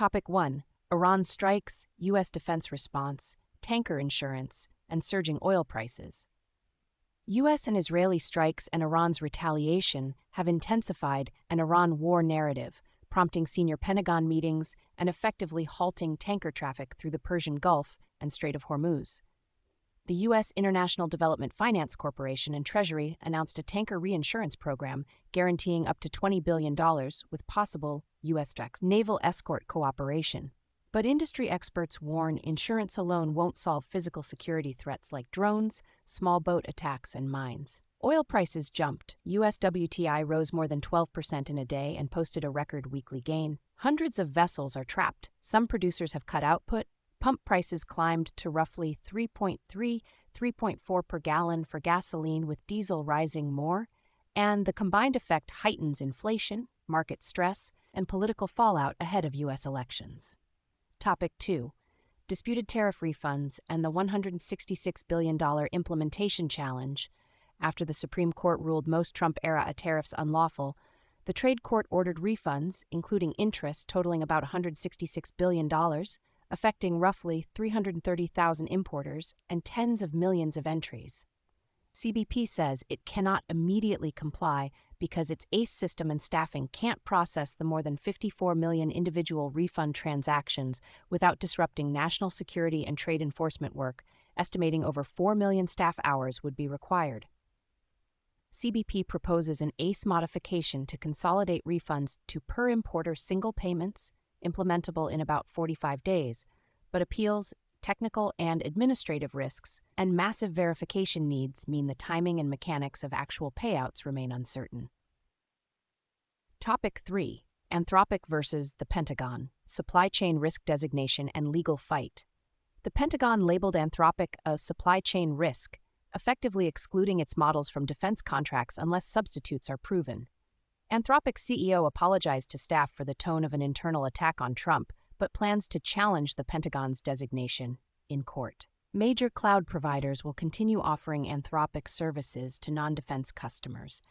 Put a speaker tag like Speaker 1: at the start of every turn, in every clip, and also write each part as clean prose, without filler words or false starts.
Speaker 1: Topic 1. Iran strikes, U.S. defense response, tanker insurance, and surging oil prices. U.S. and Israeli strikes and Iran's retaliation have intensified an Iran war narrative, prompting senior Pentagon meetings and effectively halting tanker traffic through the Persian Gulf and Strait of Hormuz. The U.S. International Development Finance Corporation and Treasury announced a tanker reinsurance program guaranteeing up to $20 billion with possible U.S. naval escort cooperation. But industry experts warn insurance alone won't solve physical security threats like drones, small boat attacks, and mines. Oil prices jumped. U.S. WTI rose more than 12% in a day and posted a record weekly gain. Hundreds of vessels are trapped. Some producers have cut output. Pump prices climbed to roughly 3.4 per gallon for gasoline, with diesel rising more, and the combined effect heightens inflation, market stress, and political fallout ahead of U.S. elections. Topic 2. Disputed tariff refunds and the $166 billion implementation challenge. After the Supreme Court ruled most Trump-era tariffs unlawful, the trade court ordered refunds, including interest totaling about $166 billion, affecting roughly 330,000 importers and tens of millions of entries. CBP says it cannot immediately comply because its ACE system and staffing can't process the more than 54 million individual refund transactions without disrupting national security and trade enforcement work, estimating over 4 million staff hours would be required. CBP proposes an ACE modification to consolidate refunds to per-importer single payments, implementable in about 45 days, but appeals, technical and administrative risks, and massive verification needs mean the timing and mechanics of actual payouts remain uncertain. Topic 3. Anthropic versus the Pentagon, supply chain risk designation and legal fight. The Pentagon labeled Anthropic a supply chain risk, effectively excluding its models from defense contracts unless substitutes are proven. Anthropic's CEO apologized to staff for the tone of an internal attack on Trump, but plans to challenge the Pentagon's designation in court. Major cloud providers will continue offering Anthropic services to non-defense customers,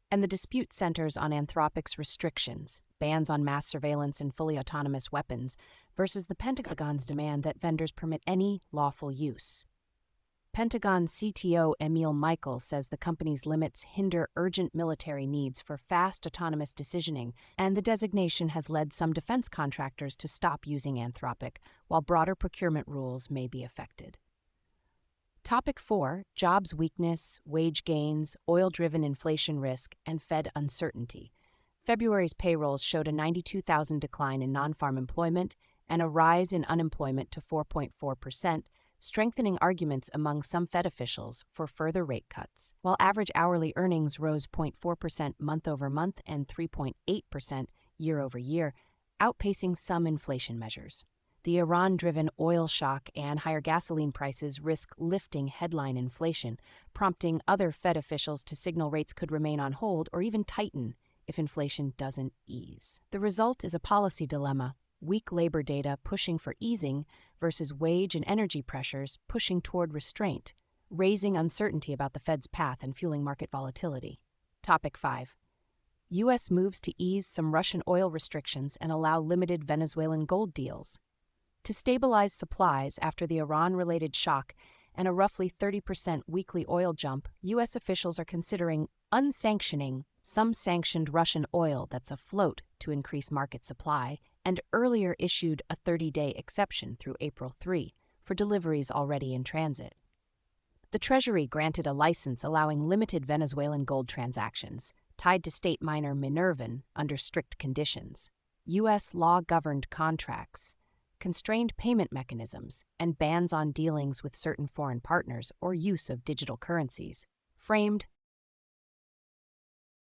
Speaker 1: and the dispute centers on Anthropic's restrictions, bans on mass surveillance and fully autonomous weapons, versus the Pentagon's demand that vendors permit any lawful use. Pentagon CTO Emil Michael says the company's limits hinder urgent military needs for fast autonomous decisioning, and the designation has led some defense contractors to stop using Anthropic, while broader procurement rules may be affected. Topic 4. Jobs weakness, wage gains, oil-driven inflation risk, and Fed uncertainty. February's payrolls showed a 92,000 decline in non-farm employment and a rise in unemployment to 4.4%, strengthening arguments among some Fed officials for further rate cuts, while average hourly earnings rose 0.4% month-over-month and 3.8% year-over-year, outpacing some inflation measures. The Iran-driven oil shock and higher gasoline prices risk lifting headline inflation, prompting other Fed officials to signal rates could remain on hold or even tighten if inflation doesn't ease. The result is a policy dilemma: weak labor data pushing for easing versus wage and energy pressures pushing toward restraint, raising uncertainty about the Fed's path and fueling market volatility. Topic 5. U.S. moves to ease some Russian oil restrictions and allow limited Venezuelan gold deals. To stabilize supplies after the Iran-related shock and a roughly 30% weekly oil jump, U.S. officials are considering unsanctioning some sanctioned Russian oil that's afloat to increase market supply, and earlier issued a 30-day exception through April 3 for deliveries already in transit. The Treasury granted a license allowing limited Venezuelan gold transactions, tied to state miner Minervan under strict conditions. U.S. law-governed contracts, constrained payment mechanisms, and bans on dealings with certain foreign partners or use of digital currencies framed